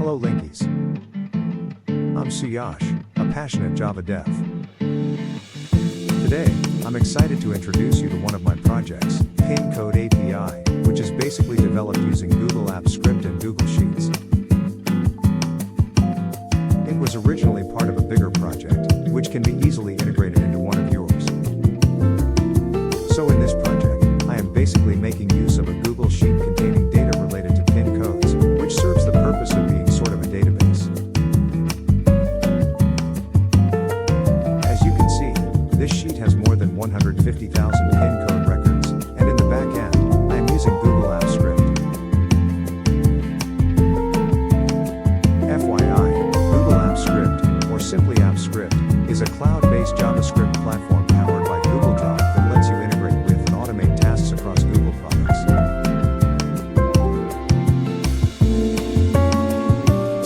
Hello Linkies. I'm Suyash, a passionate Java dev. Today, I'm excited to introduce you to one of my projects, Pincode API, which is basically developed using Google Apps Script and Google Sheets. It was originally part of a bigger project, which can be easily integrated into one of yours. So in this project, I am basically making use of a Google Sheet containing data related to pin codes, which serves the purpose of being sort of a database. As you can see, this sheet has more than 150,000 pin code records, and in the back end, I am using Google Apps Script. FYI, Google Apps Script, or simply Apps Script, is a cloud-based JavaScript platform powered by Google Drive that lets you integrate with and automate tasks across Google products.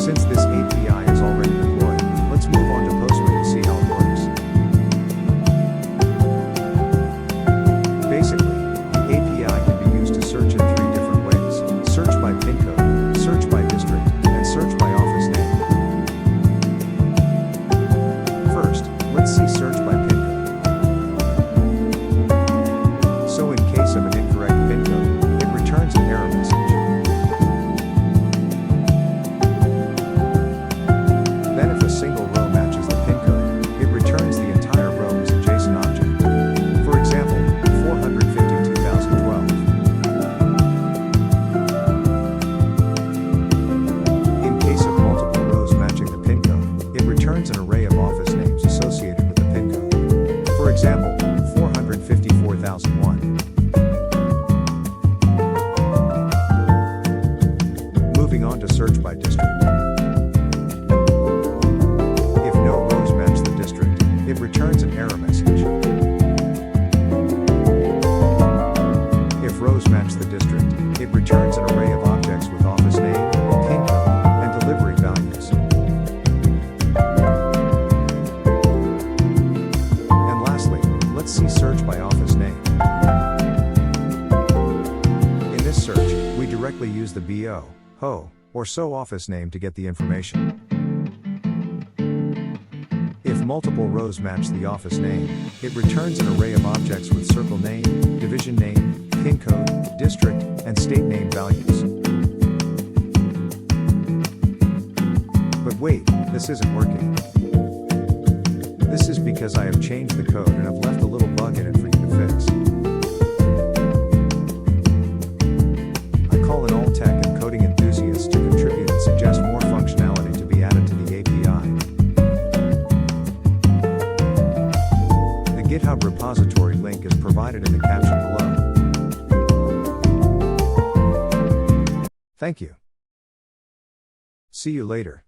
Since this API is already deployed, let's move on to Postman to see how it works. Basically, the API can be used to search in 3 different ways: search by pin code, search by district, and search by office name. First, let's see search by pin code. So in case of an incorrect pin code, it returns an error message. Then if a single row matches the pin code, it returns the entire row as a JSON object. For example, 452,012. In case of multiple rows matching the pin code, it returns an array of office names associated with the pin code. For example, 454,001. Moving on to search by district. If no rows match the district, it returns an error message. If rows match the district, it returns an array of objects with office name, pin code, and delivery values. And lastly, let's see search by office name. In this search, we directly use the BO, HO, or SO office name to get the information. If multiple rows match the office name, it returns an array of objects with circle name, division name, pin code, district, and state name values. But wait, this isn't working. This is because I have changed the code and have left a little bug in it for you to fix. I call in all tech and coding enthusiasts to contribute and suggest more functionality to be added to the API. The GitHub repository link is provided in the caption below. Thank you. See you later.